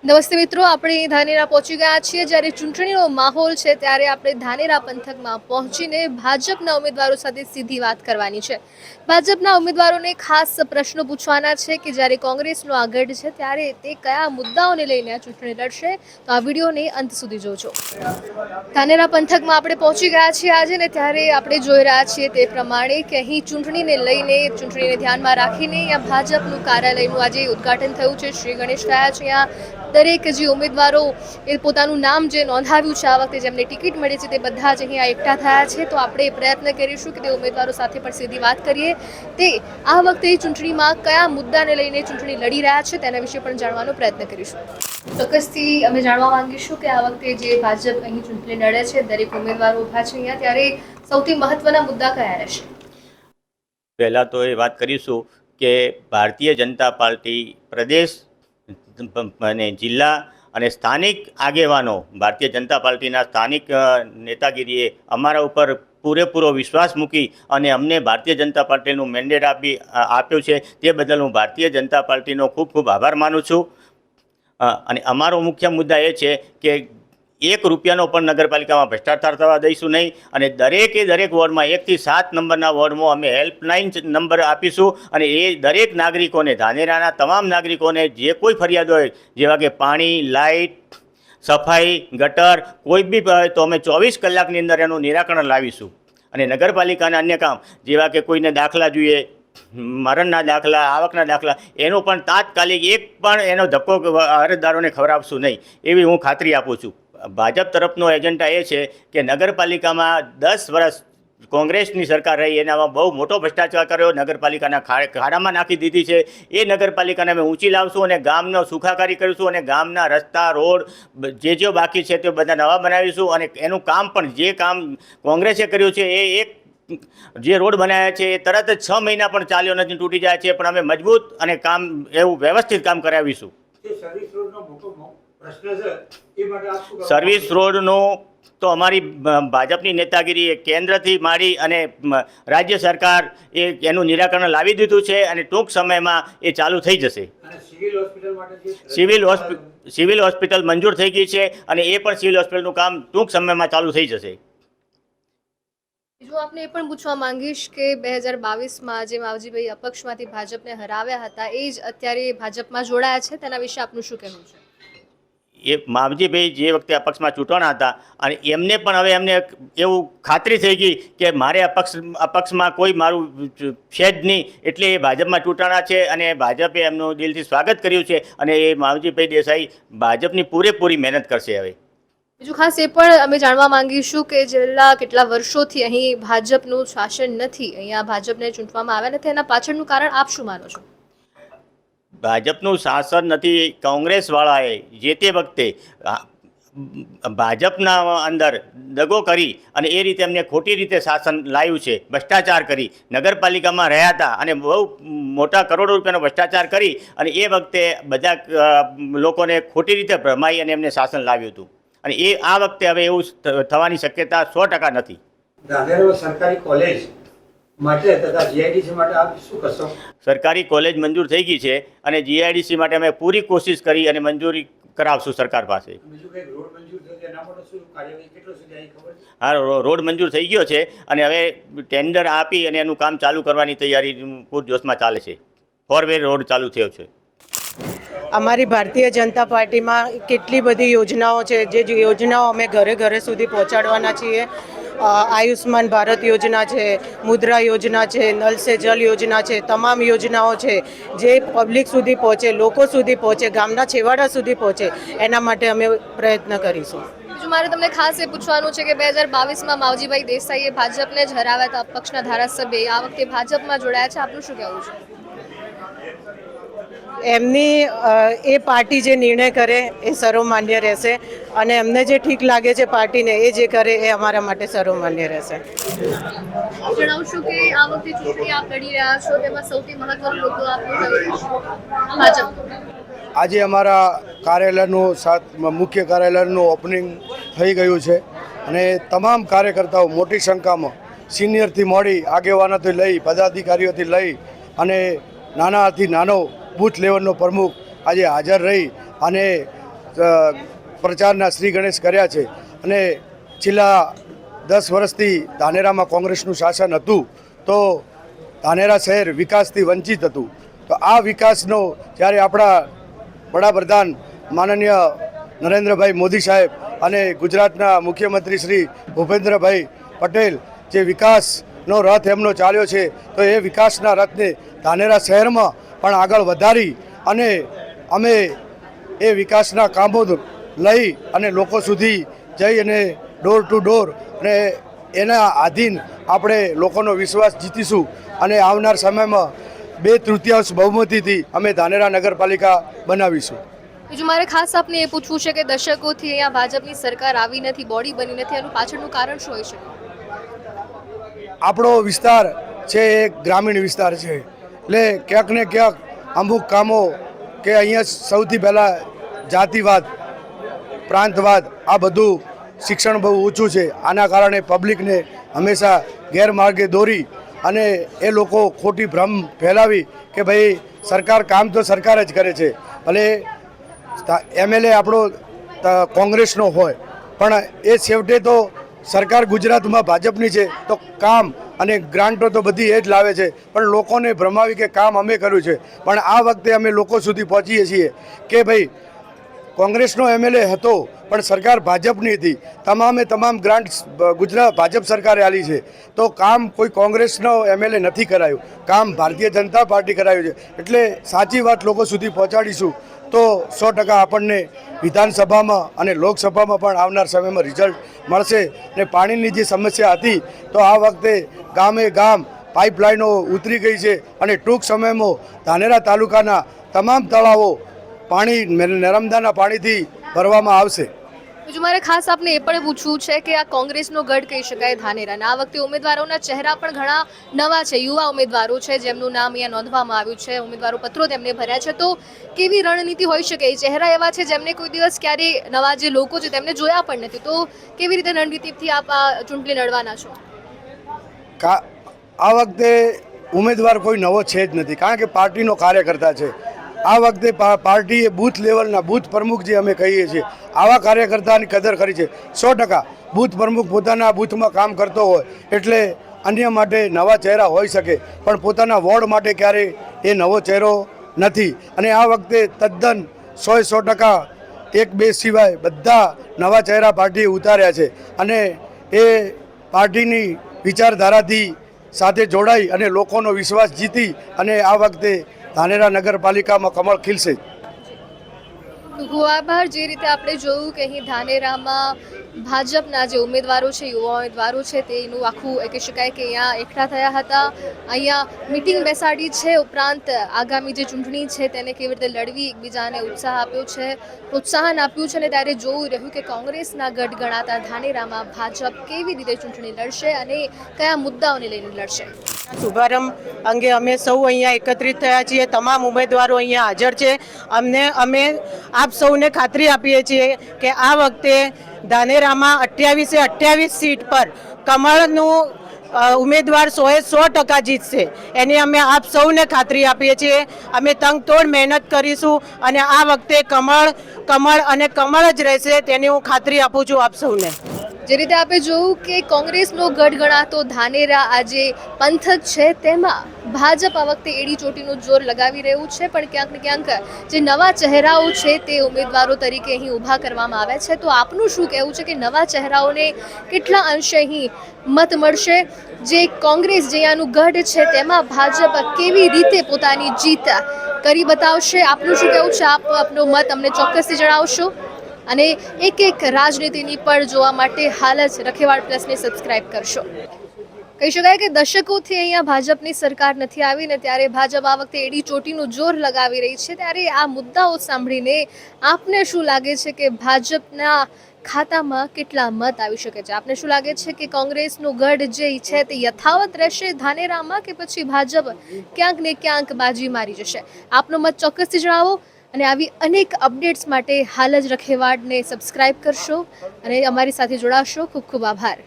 નમસ્તે મિત્રો, આપણે ધાનેરા પહોંચી ગયા છીએ. જ્યારે ચૂંટણીનો માહોલ છે ત્યારે આપણે ધાનેરા પંથકમાં પહોંચીને ભાજપના ઉમેદવારો સાથે સીધી વાત કરવાની છે. ભાજપના ઉમેદવારોને ખાસ પ્રશ્નો પૂછવાના છે કે જ્યારે કોંગ્રેસનો આગળ છે ત્યારે તે કયા મુદ્દાઓને લઈને આ ચૂંટણી લડશે. તો આ વિડીયોને અંત સુધી જોજો. ધાનેરા પંથકમાં આપણે પહોંચી ગયા છીએ આજે ને ત્યારે આપણે જોઈ રહ્યા છીએ તે પ્રમાણે કે અહીં ચૂંટણીને ધ્યાનમાં રાખીને અહીંયા ભાજપનું કાર્યાલયનું આજે ઉદ્ઘાટન થયું છે. શ્રી ગણેશ થયા છે. અહીંયા દરેક જે ઉમેદવારો એ પોતાનું નામ જે નોંધાવ્યું છે આ વખતે જેમને ટિકિટ મળી છે તે બધા જ અહીંયા એકઠા થયા છે. તો આપણે પ્રયત્ન કરીશું કે તે ઉમેદવારો સાથે પણ સીધી વાત કરીએ. તે આ વખતે ચૂંટણીમાં કયા મુદ્દાને લઈને ચૂંટણી લડી રહ્યા છે તેના વિશે પણ જાણવાનો પ્રયત્ન કરીશું. ચોક્કસથી અમે જાણવા માંગીશું કે આ વખતે જે ભાજપ અહીં ચૂંટણી લડે છે, દરેક ઉમેદવારો ઊભા છે અહીંયા, ત્યારે સૌથી મહત્વના મુદ્દા કયા રહેશે? પહેલાં તો એ વાત કરીશું કે ભારતીય જનતા પાર્ટી પ્રદેશ અને જિલ્લા અને સ્થાનિક આગેવાનો ભારતીય જનતા પાર્ટીના સ્થાનિક નેતાગીરીએ અમારા ઉપર પૂરેપૂરો વિશ્વાસ મૂકી અને અમને ભારતીય જનતા પાર્ટીનું મેન્ડેટ આપ્યું છે. તે બદલ હું ભારતીય જનતા પાર્ટીનો ખૂબ ખૂબ આભાર માનું છું. અને અમારો મુખ્ય મુદ્દા એ છે કે 1 રૂપિયાનો પણ નગરપાલિકામાં ભ્રષ્ટાચાર થવા દઈશું નહીં. અને દરેક વોર્ડમાં 1 થી 7 નંબરના વોર્ડમાં અમે હેલ્પલાઇન નંબર આપીશું. અને એ દરેક નાગરિકોને, ધાનેરાના તમામ નાગરિકોને જે કોઈ ફરિયાદ હોય, જેવા કે પાણી, લાઇટ, સફાઈ, ગટર, કોઈ બી તો અમે 24 કલાકની અંદર એનું નિરાકરણ લાવીશું. અને નગરપાલિકાના અન્ય કામ જેવા કે કોઈને દાખલા જોઈએ, મરણના દાખલા, આવકના દાખલા, એનો પણ તાત્કાલિક એક પણ એનો ધક્કો અરજદારોને ખવડાવશું નહીં, એવી હું ખાતરી આપું છું. ભાજપ તરફનો એજન્ડા એ છે કે નગરપાલિકામાં 10 વર્ષ કોંગ્રેસની સરકાર રહી, એનામાં બહુ મોટો ભ્રષ્ટાચાર કર્યો, નગરપાલિકાના ખાડામાં નાખી દીધી છે. એ નગરપાલિકાને અમે ઊંચી લાવશું અને ગામનો સુખાકારી કરીશું અને ગામના રસ્તા, રોડ જે બાકી છે તે બધા નવા બનાવીશું. અને એનું કામ પણ જે કામ કોંગ્રેસે કર્યું છે જે રોડ બનાવ્યા છે એ તરત જ 6 મહિના પણ ચાલ્યો નથી, તૂટી જાય છે, પણ અમે મજબૂત અને કામ એવું વ્યવસ્થિત કામ કરાવીશું. સર્વિસ રોડનો તો અમારી ભાજપની નેતાગીરી કેન્દ્રથી માંડી અને રાજ્ય સરકાર એનું નિરાકરણ લાવી દીધું છે અને ટૂંક સમયમાં એ ચાલુ થઈ જશે. સિવિલ હોસ્પિટલ મંજૂર થઈ ગઈ છે અને એ પણ સિવિલ હોસ્પિટલનું કામ ટૂંક સમયમાં ચાલુ થઈ જશે. જો આપને એ પણ પૂછવા માંગીશ કે 2022માં જે માવજીભાઈ અપક્ષમાંથી ભાજપને હરાવ્યા હતા એ જ અત્યારે ભાજપમાં જોડાયા છે, તેના વિશે આપનું શું કહેવું છે? એ માવજીભાઈ જે વખતે અપક્ષમાં ચૂંટણા હતા અને એમને પણ હવે એમને એવું ખાતરી થઈ ગઈ કે મારે અપક્ષમાં કોઈ મારું છે જ નહીં, એટલે એ ભાજપમાં ચૂંટણા છે અને ભાજપે એમનું દિલથી સ્વાગત કર્યું છે અને એ માવજીભાઈ દેસાઈ ભાજપની પૂરેપૂરી મહેનત કરશે. હવે બીજું ખાસ એ પણ અમે જાણવા માંગીશું કે છેલ્લા કેટલા વર્ષોથી અહીં ભાજપનું શાસન નથી, અહીંયા ભાજપને ચૂંટવામાં આવ્યા નથી, એના પાછળનું કારણ આપ શું માનો છો? ભાજપનું શાસન નથી. કોંગ્રેસવાળાએ જે તે વખતે ભાજપના અંદર દગો કરી અને એ રીતે એમને ખોટી રીતે શાસન લાવ્યું છે, ભ્રષ્ટાચાર કરી, નગરપાલિકામાં રહ્યા હતા અને બહુ મોટા કરોડો રૂપિયાનો ભ્રષ્ટાચાર કરી અને એ વખતે બધા લોકોને ખોટી રીતે ભ્રમાઈ અને એમને શાસન લાવ્યું હતું. અને એ આ વખતે હવે એવું થવાની શક્યતા 100% નથી. સરકારી કોલેજ માટે તથા જીઆઈડીસી માટે આપ શું કરશો? સરકારી કોલેજ મંજૂર થઈ ગઈ છે અને જીઆઈડીસી માટે અમે પૂરી કોશિશ કરી અને મંજૂરી કરાવશું સરકાર પાસે. હા, રોડ મંજૂર થઈ ગયો છે અને હવે ટેન્ડર આપી અને એનું કામ ચાલુ કરવાની તૈયારી પૂરજોશમાં ચાલે છે. 4-વે રોડ ચાલુ થયો છે. અમારી ભારતીય જનતા પાર્ટીમાં કેટલી બધી યોજનાઓ છે, જે યોજનાઓ અમે ઘરે ઘરે સુધી પહોંચાડવાના છીએ. આયુષ્માન ભારત યોજના છે, મુદ્રા યોજના છે, નલ સે જલ યોજના છે, તમામ યોજનાઓ છે જે પબ્લિક સુધી પહોંચે, લોકો સુધી પહોંચે, ગામના છેવાડા સુધી પહોંચે, એના માટે અમે પ્રયત્ન કરીશું. મારે તમને ખાસ એ પૂછવાનું છે કે 2022માં માવજીભાઈ દેસાઈએ ભાજપને જ હરાવ્યા હતા, અપક્ષના ધારાસભ્ય આ વખતે ભાજપમાં જોડાયા છે, આપનું શું કહેવું છે? એમની એ પાર્ટી જે નિર્ણય કરે એ સર્વમાન્ય રહેશે અને એમને જે ઠીક લાગે છે પાર્ટીને એ જે કરે એ અમારા માટે સર્વમાન્ય રહેશે. જણાવશો કે આ વખતે ચૂંટણી આપ લડી રહ્યા છો, તેમાં સૌથી મહત્વનો મુદ્દો આપનો ભાજપ. આજે અમારા મુખ્ય કાર્યાલયનું ઓપનિંગ થઈ ગયું છે અને તમામ કાર્યકર્તાઓ મોટી સંખ્યામાં સિનિયરથી મોડી આગેવાનોથી લઈ પદાધિકારીઓથી લઈ અને નાનાથી નાનો બૂથ લેવલનો પ્રમુખ આજે હાજર રહી અને પ્રચારના શ્રી ગણેશ કર્યા છે અને છેલ્લા 10 વર્ષથી ધાનેરામાં કોંગ્રેસનું શાસન હતું તો ધાનેરા શહેર વિકાસથી વંચિત હતું. તો આ વિકાસનો જ્યારે આપણા વડાપ્રધાન માનનીય નરેન્દ્રભાઈ મોદી સાહેબ અને ગુજરાતના મુખ્યમંત્રી શ્રી ભૂપેન્દ્રભાઈ પટેલ જે વિકાસનો રથ એમનો ચાલ્યો છે તો એ વિકાસના રથને ધાનેરા શહેરમાં પણ આગળ વધારી અને અમે એ વિકાસના કામો લઈ અને લોકો સુધી જઈ અને ડોર ટુ ડોર અને એના આધીન આપણે લોકોનો વિશ્વાસ જીતીશું અને આવનાર સમયમાં 2/3 બહુમતીથી અમે ધાનેરા નગરપાલિકા બનાવીશું. બીજું મારે ખાસ આપને એ પૂછવું છે કે દશકોથી અહીંયા ભાજપની સરકાર આવી નથી, બોડી બની નથી, એનું પાછળનું કારણ શું હોઈ શકે? આપણો વિસ્તાર છે એ ગ્રામીણ વિસ્તાર છે એટલે ક્યાંક ને ક્યાંક અમુક કામો કે અહીંયા સૌથી પહેલાં જાતિવાદ, પ્રાંતવાદ આ બધું શિક્ષણ બહુ ઓછું છે. આના કારણે પબ્લિકને હંમેશા ગેરમાર્ગે દોરી અને એ લોકો ખોટી ભ્રમ ફેલાવી કે ભાઈ સરકાર કામ તો સરકાર જ કરે છે, ભલે MLA આપણો કોંગ્રેસનો હોય પણ એ છેવટે તો સરકાર ગુજરાતમાં ભાજપની છે તો કામ અને ગ્રાન્ટો તો બધી એ જ લાવે છે. પણ લોકોને ભ્રમાવી કે કામ અમે કર્યું છે, પણ આ વખતે અમે લોકો સુધી પહોંચીએ છીએ કે ભાઈ કોંગ્રેસનો MLA હતો પણ સરકાર ભાજપની હતી, તમામ ગ્રાન્ટ ગુજરાત ભાજપ સરકારે આલી છે. તો કામ કોઈ કોંગ્રેસનો MLA નથી કરાયું, કામ ભારતીય જનતા પાર્ટી કરાયું છે. એટલે સાચી વાત લોકો સુધી પહોંચાડીશું તો 100% આપણને વિધાનસભામાં અને લોકસભામાં પણ આવનાર સમયમાં રિઝલ્ટ મળશે. ને પાણીની જે સમસ્યા હતી તો આ વખતે ગામે ગામ પાઇપલાઇનો ઉતરી ગઈ છે અને ટૂંક સમયમાં ધાનેરા તાલુકાના તમામ તળાવો પાણી નર્મદાના પાણીથી ભરવામાં આવશે. બીજું મારે ખાસ આપને એ પણ પૂછવું છે કે આ કોંગ્રેસનો ગઢ કહી શકાય ધાનેરાના. આ વખતે ઉમેદવારોના ચહેરા પણ ઘણા નવા છે, યુવા ઉમેદવારો છે જેમનું નામ અહીંયા નોંધવામાં આવ્યું છે, ઉમેદવારો પત્રો તેમને ભર્યા છે. તો કેવી રણનીતિ હોઈ શકે? એ ચહેરા એવા છે જેમને કોઈ દિવસ ક્યારેય નવા જે લોકો છે તેમને જોયા પણ નથી, તો કેવી રીતે રણનીતિથી આપ આ ચૂંટણી લડવાના છો? આ વખતે ઉમેદવાર કોઈ નવો છે જ નથી, કારણ કે પાર્ટીનો કાર્યકર્તા છે. આ વખતે પાર્ટીએ બૂથ લેવલના બૂથ પ્રમુખ જે અમે કહીએ છીએ આવા કાર્યકર્તાની કદર કરી છે. 100% બૂથ પ્રમુખ પોતાના બૂથમાં કામ કરતો હોય એટલે અન્ય માટે નવા ચહેરા હોઈ શકે પણ પોતાના વોર્ડ માટે ક્યારેય એ નવો ચહેરો નથી. અને આ વખતે તદ્દન 100% 1-2 સિવાય બધા નવા ચહેરા પાર્ટીએ ઉતાર્યા છે અને એ પાર્ટીની વિચારધારાથી સાથે જોડાઈ અને લોકોનો વિશ્વાસ જીતી અને આ વખતે ધાનેરા નગરપાલિકામાં કમળ ખીલશે. ખૂબ આભાર. જે રીતે આપણે જોયું કે અહીં ધાનેરામાં ભાજપના જે ઉમેદવારો છે, યુવા ઉમેદવારો છે, તેનું આખું કહી શકાય કે અહીંયા એકઠા થયા હતા, અહીંયા મિટિંગ બેસાડી છે, ઉપરાંત આગામી જે ચૂંટણી છે તેને કેવી રીતે લડવી એકબીજાને ઉત્સાહ આપ્યો છે, પ્રોત્સાહન આપ્યું છે. અને ત્યારે જોવું રહ્યું કે કોંગ્રેસના ગઢ ગણાતા ધાનેરામાં ભાજપ કેવી રીતે ચૂંટણી લડશે અને કયા મુદ્દાઓને લઈને લડશે. શુભારંભ અંગે અમે સૌ અહીંયા એકત્રિત થયા છીએ, તમામ ઉમેદવારો અહીંયા હાજર છે. અમે આપ સૌને ખાતરી આપીએ છીએ કે આ વખતે ધાનેરામાં 28 સીટ પર કમળનું ઉમેદવાર 100% જીતશે. એની અમે આપ સૌને ખાતરી આપીએ છીએ. અમે તંગતોડ મહેનત કરીશું અને આ વખતે કમળ અને કમળ જ રહેશે તેની હું ખાતરી આપું છું આપ સૌને. જે રીતે આપણે જોયું કે કોંગ્રેસનો ગઢ ગણાતો ધાનેરા આજે પંથક છે તેમાં ભાજપ આ વખતે એડી ચોટીનું જોર લગાવી રહ્યું છે, પણ ક્યાંક ને ક્યાંક જે નવા ચહેરાઓ છે તે ઉમેદવારો તરીકે અહીં ઊભા કરવામાં આવ્યા છે. તો આપનું શું કહેવું છે કે નવા ચહેરાઓને કેટલા અંશે અહીં મત મળશે? જે કોંગ્રેસ જે અહીંયાનું ગઢ છે તેમાં ભાજપ કેવી રીતે પોતાની જીત કરી બતાવશે? આપનું શું કહેવું છે? આપ આપનો મત અમને ચોક્કસથી જણાવશો અને એક રાજનીતિની પણ જોવા માટે હાલ જ રખેવાળ પ્લસને સબસ્ક્રાઇબ કરશો. કહી શકાય કે દશકોથી અહીંયા ભાજપની સરકાર નથી આવી ને ત્યારે ભાજપ આ વખતે એડી ચોટીનું જોર લગાવી રહી છે. ત્યારે આ મુદ્દાઓ સાંભળીને આપને શું લાગે છે કે ભાજપના ખાતામાં કેટલા મત આવી શકે છે? આપને શું લાગે છે કે કોંગ્રેસનું ગઢ જે છે તે યથાવત રહેશે ધાનેરામાં કે પછી ભાજપ ક્યાંક ને ક્યાંક બાજી મારી જશે? આપનો મત ચોક્કસથી જણાવો અને આવી અનેક અપડેટ્સ માટે હાલ જ રખેવાળને સબસ્ક્રાઇબ કરશો અને અમારી સાથે જોડાશો. ખૂબ ખૂબ આભાર.